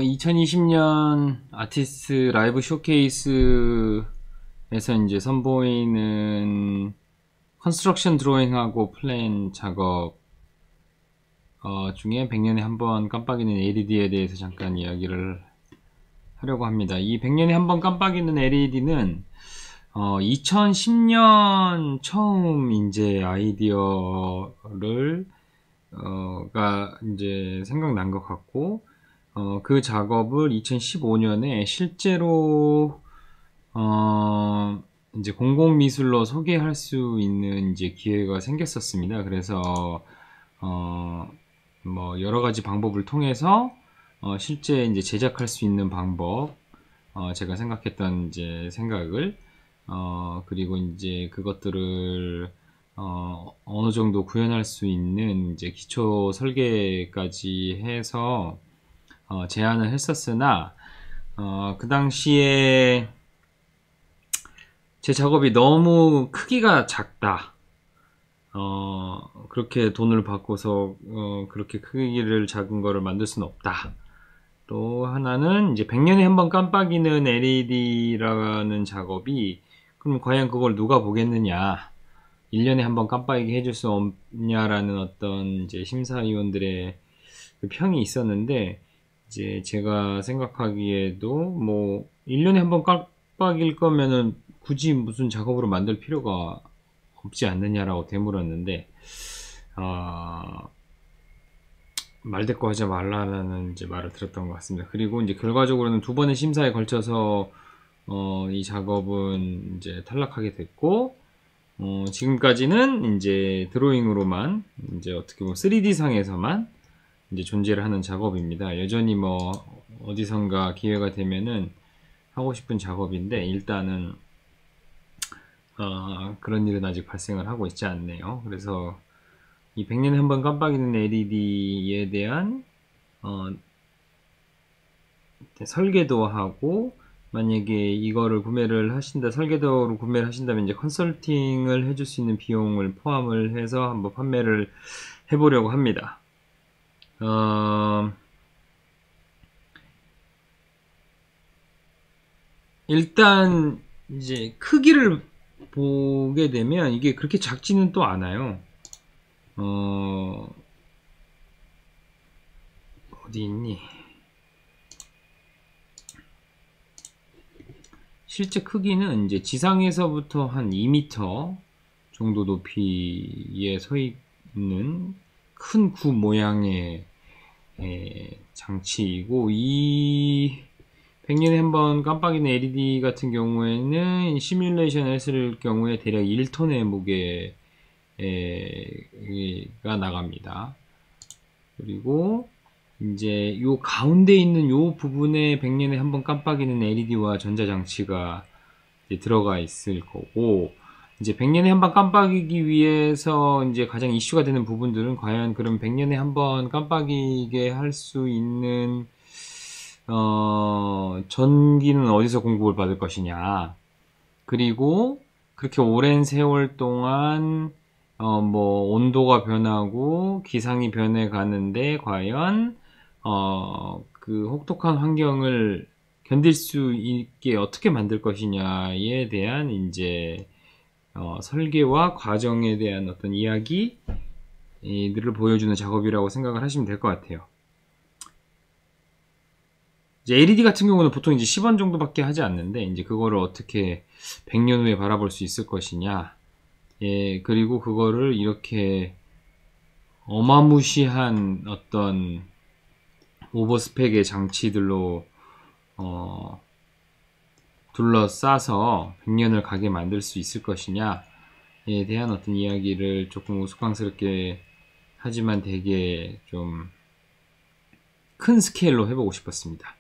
2020년 아티스트 라이브 쇼케이스에서 이제 선보이는 컨스트럭션 드로잉하고 플랜 작업 중에 100년에 한 번 깜빡이는 LED에 대해서 잠깐 이야기를 하려고 합니다. 이 100년에 한 번 깜빡이는 LED는 2010년 처음 이제 아이디어를 가 이제 생각난 것 같고, 그 작업을 2015년에 실제로 이제 공공미술로 소개할 수 있는 이제 기회가 생겼었습니다. 그래서 뭐 여러 가지 방법을 통해서 실제 이제 제작할 수 있는 방법, 제가 생각했던 이제 생각을 그리고 이제 그것들을 어느 정도 구현할 수 있는 이제 기초 설계까지 해서 제안을 했었으나 그 당시에 제 작업이 너무 크기가 작다. 그렇게 돈을 받고서 그렇게 크기를 작은 거를 만들 수는 없다. 또 하나는 이제 100년에 한 번 깜빡이는 LED라는 작업이 그럼 과연 그걸 누가 보겠느냐, 1년에 한 번 깜빡이게 해줄 수 없냐라는 어떤 이제 심사위원들의 그 평이 있었는데, 이제 제가 생각하기에도 뭐 1년에 한 번 깜빡일 거면은 굳이 무슨 작업으로 만들 필요가 없지 않느냐라고 되물었는데, 말대꾸 하지 말라는 이제 말을 들었던 것 같습니다. 그리고 이제 결과적으로는 2번의 심사에 걸쳐서 이 작업은 이제 탈락하게 됐고, 지금까지는 이제 드로잉으로만 이제 어떻게 보면 3D 상에서만 이제 존재를 하는 작업입니다. 여전히 뭐 어디선가 기회가 되면은 하고 싶은 작업인데, 일단은 그런 일은 아직 발생을 하고 있지 않네요. 그래서 이 100년에 한 번 깜빡이는 LED에 대한 설계도 하고, 만약에 이거를 구매를 하신다, 설계도로 구매를 하신다면 이제 컨설팅을 해줄 수 있는 비용을 포함을 해서 한번 판매를 해보려고 합니다. 일단 이제 크기를 보게 되면 이게 그렇게 작지는 또 않아요. 어디 있니? 실제 크기는 이제 지상에서부터 한 2m 정도 높이에 서 있는 큰 구 모양의 장치이고, 이 100년에 한 번 깜빡이는 LED 같은 경우에는 시뮬레이션 했을 경우에 대략 1톤의 무게가 나갑니다. 그리고 이제 요 가운데 있는 요 부분에 100년에 한 번 깜빡이는 LED와 전자장치가 이제 들어가 있을 거고, 이제 100년에 한 번 깜빡이기 위해서 이제 가장 이슈가 되는 부분들은 과연 그럼 100년에 한 번 깜빡이게 할 수 있는 전기는 어디서 공급을 받을 것이냐, 그리고 그렇게 오랜 세월 동안 뭐 온도가 변하고 기상이 변해 가는데 과연 그 혹독한 환경을 견딜 수 있게 어떻게 만들 것이냐에 대한 이제 설계와 과정에 대한 어떤 이야기들을 보여주는 작업이라고 생각을 하시면 될 것 같아요. 이제 LED 같은 경우는 보통 이제 10원 정도밖에 하지 않는데, 이제 그거를 어떻게 100년 후에 바라볼 수 있을 것이냐, 그리고 그거를 이렇게 어마무시한 어떤 오버스펙의 장치들로 둘러싸서 100년을 가게 만들 수 있을 것이냐에 대한 어떤 이야기를 조금 우스꽝스럽게 하지만 되게 좀 큰 스케일로 해보고 싶었습니다.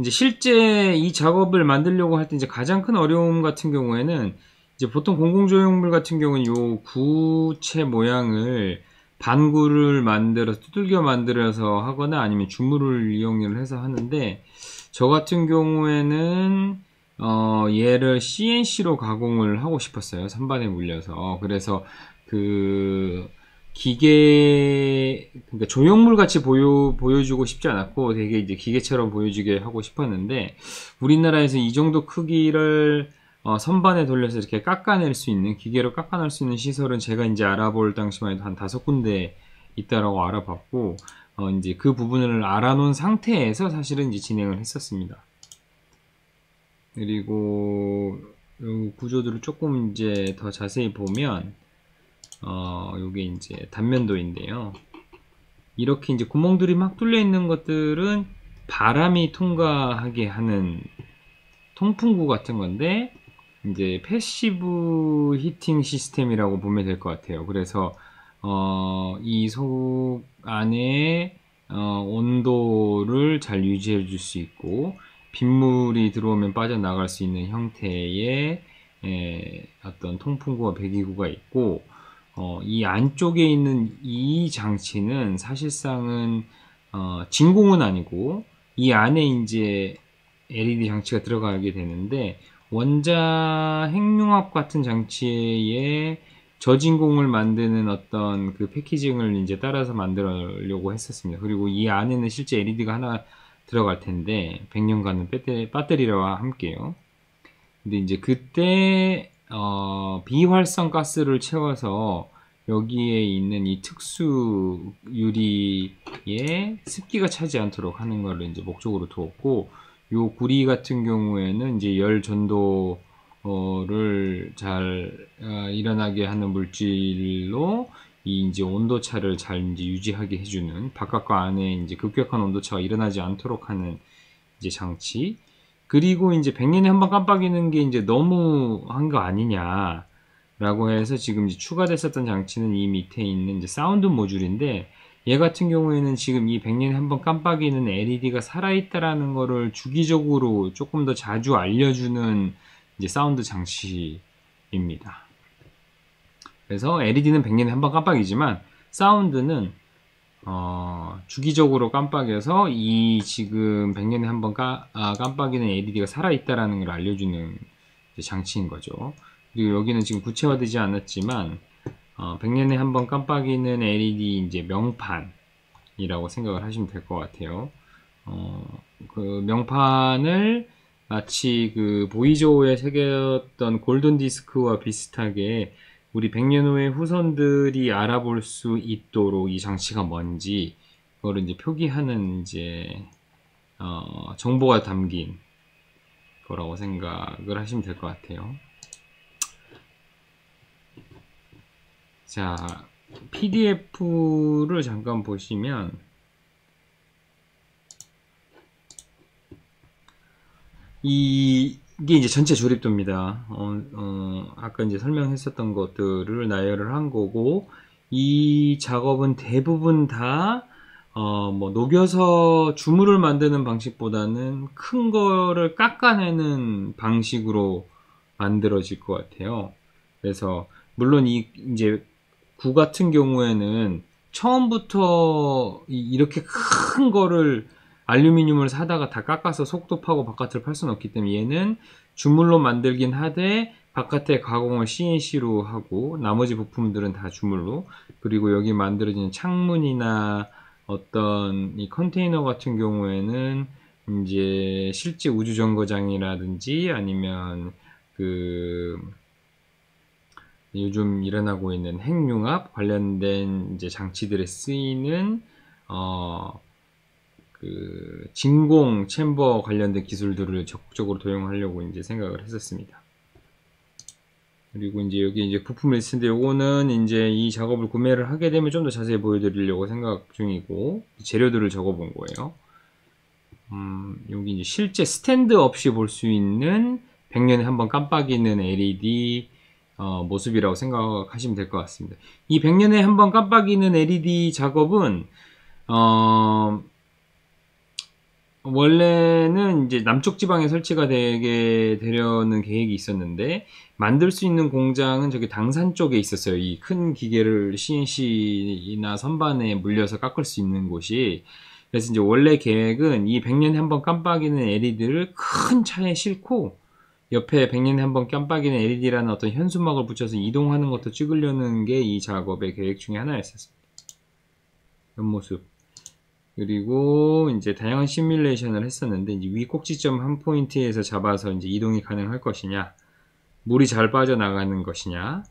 이제 실제 이 작업을 만들려고 할 때 이제 가장 큰 어려움 같은 경우에는, 이제 보통 공공조형물 같은 경우는 요 구체 모양을 반구를 만들어서 두들겨 만들어서 하거나 아니면 주물을 이용을 해서 하는데, 저 같은 경우에는 얘를 CNC로 가공을 하고 싶었어요. 선반에 물려서. 그래서 그 그러니까 조형물 같이 보여주고 싶지 않았고 되게 이제 기계처럼 보여주게 하고 싶었는데, 우리나라에서 이 정도 크기를 선반에 돌려서 이렇게 깎아낼 수 있는, 기계로 깎아낼 수 있는 시설은 제가 이제 알아볼 당시만 해도 한 5군데 있다라고 알아봤고, 이제 그 부분을 알아놓은 상태에서 사실은 이제 진행을 했었습니다. 그리고 요 구조들을 조금 이제 더 자세히 보면, 요게 이제 단면도인데요. 이렇게 이제 구멍들이 막 뚫려 있는 것들은 바람이 통과하게 하는 통풍구 같은 건데, 이제 패시브 히팅 시스템이라고 보면 될 것 같아요. 그래서 이 속 안에 온도를 잘 유지해 줄 수 있고, 빗물이 들어오면 빠져나갈 수 있는 형태의 어떤 통풍구와 배기구가 있고, 이 안쪽에 있는 이 장치는 사실상은 진공은 아니고, 이 안에 이제 LED 장치가 들어가게 되는데, 원자 핵융합 같은 장치에 저진공을 만드는 어떤 그 패키징을 이제 따라서 만들려고 했었습니다. 그리고 이 안에는 실제 LED가 하나 들어갈 텐데, 100년간은 배터리와 함께요. 근데 이제 그때 비활성 가스를 채워서 여기에 있는 이 특수 유리에 습기가 차지 않도록 하는 걸 이제 목적으로 두었고, 요 구리 같은 경우에는 이제 열 전도를 잘 일어나게 하는 물질로 이 이제 온도차를 잘 이제 유지하게 해주는, 바깥과 안에 이제 급격한 온도차가 일어나지 않도록 하는 이제 장치. 그리고 이제 100년에 한 번 깜빡이는 게 이제 너무 한 거 아니냐라고 해서 지금 이제 추가됐었던 장치는 이 밑에 있는 이제 사운드 모듈인데, 얘 같은 경우에는 지금 이 100년에 한 번 깜빡이는 LED가 살아있다라는 거를 주기적으로 조금 더 자주 알려주는 이제 사운드 장치입니다. 그래서 LED는 100년에 한 번 깜빡이지만, 사운드는 주기적으로 깜빡여서 이 지금 100년에 한 번 깜빡이는 LED가 살아있다라는 걸 알려주는 장치인 거죠. 그리고 여기는 지금 구체화되지 않았지만, 100년에 한 번 깜빡이는 LED 이제 명판이라고 생각을 하시면 될 것 같아요. 그 명판을 마치 그 보이조에 새겼던 골든 디스크와 비슷하게 우리 100년 후에 후손들이 알아볼 수 있도록 이 장치가 뭔지 그거를 이제 표기하는 이제 정보가 담긴 거라고 생각을 하시면 될 것 같아요. 자, PDF를 잠깐 보시면 이게 이제 전체 조립도입니다. 아까 이제 설명했었던 것들을 나열을 한 거고, 이 작업은 대부분 다 뭐 녹여서 주물을 만드는 방식보다는 큰 거를 깎아내는 방식으로 만들어질 것 같아요. 그래서 물론 이제 구 같은 경우에는 처음부터 이렇게 큰 거를 알루미늄을 사다가 다 깎아서 속도파고 바깥을 팔 수는 없기 때문에 얘는 주물로 만들긴 하되 바깥에 가공을 CNC로 하고 나머지 부품들은 다 주물로. 그리고 여기 만들어지는 창문이나 어떤 이 컨테이너 같은 경우에는 이제 실제 우주정거장이라든지 아니면 그 요즘 일어나고 있는 핵융합 관련된 이제 장치들에 쓰이는 그 진공 챔버 관련된 기술들을 적극적으로 도용하려고 이제 생각을 했었습니다. 그리고 이제 여기 이제 부품 리스트인데, 요거는 이제 이 작업을 구매를 하게 되면 좀 더 자세히 보여드리려고 생각 중이고, 재료들을 적어 본 거예요. 여기 이제 실제 스탠드 없이 볼 수 있는 100년에 한 번 깜빡이는 LED 모습이라고 생각하시면 될 것 같습니다. 이 100년에 한 번 깜빡이는 LED 작업은 원래는 이제 남쪽 지방에 설치가 되려는 계획이 있었는데, 만들 수 있는 공장은 저기 당산 쪽에 있었어요. 이 큰 기계를 CNC나 선반에 물려서 깎을 수 있는 곳이. 그래서 이제 원래 계획은 이 100년에 한 번 깜빡이는 LED를 큰 차에 싣고 옆에 100년에 한 번 깜빡이는 LED라는 어떤 현수막을 붙여서 이동하는 것도 찍으려는 게 이 작업의 계획 중에 하나였었습니다. 옆모습. 그리고 이제 다양한 시뮬레이션을 했었는데, 이제 위 꼭지점 한 포인트에서 잡아서 이제 이동이 가능할 것이냐, 물이 잘 빠져나가는 것이냐,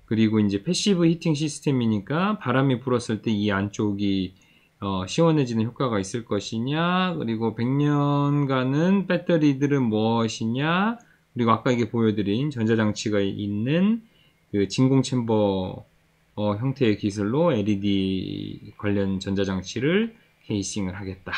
그리고 이제 패시브 히팅 시스템이니까 바람이 불었을 때 이 안쪽이 시원해지는 효과가 있을 것이냐, 그리고 100년간은 배터리들은 무엇이냐, 그리고 아까 이게 보여드린 전자장치가 있는 그 진공 챔버 형태의 기술로 LED 관련 전자장치를 케이싱을 하겠다.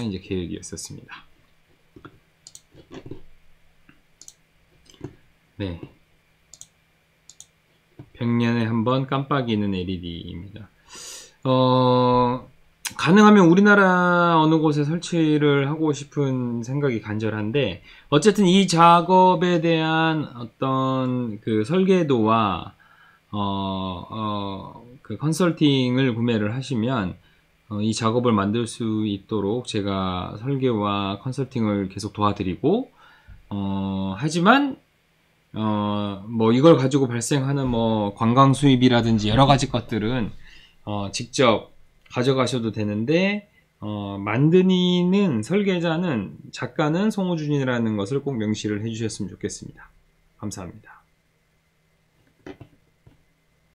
이제 계획이었었습니다. 네. 100년에 한 번 깜빡이는 LED입니다. 가능하면 우리나라 어느 곳에 설치를 하고 싶은 생각이 간절한데, 어쨌든 이 작업에 대한 어떤 그 설계도와 그 컨설팅을 구매를 하시면 이 작업을 만들 수 있도록 제가 설계와 컨설팅을 계속 도와드리고, 하지만 뭐 이걸 가지고 발생하는 뭐 관광 수입이라든지 여러 가지 것들은 직접 가져가셔도 되는데, 만드는 설계자는 작가는 송우준이라는 것을 꼭 명시를 해주셨으면 좋겠습니다. 감사합니다.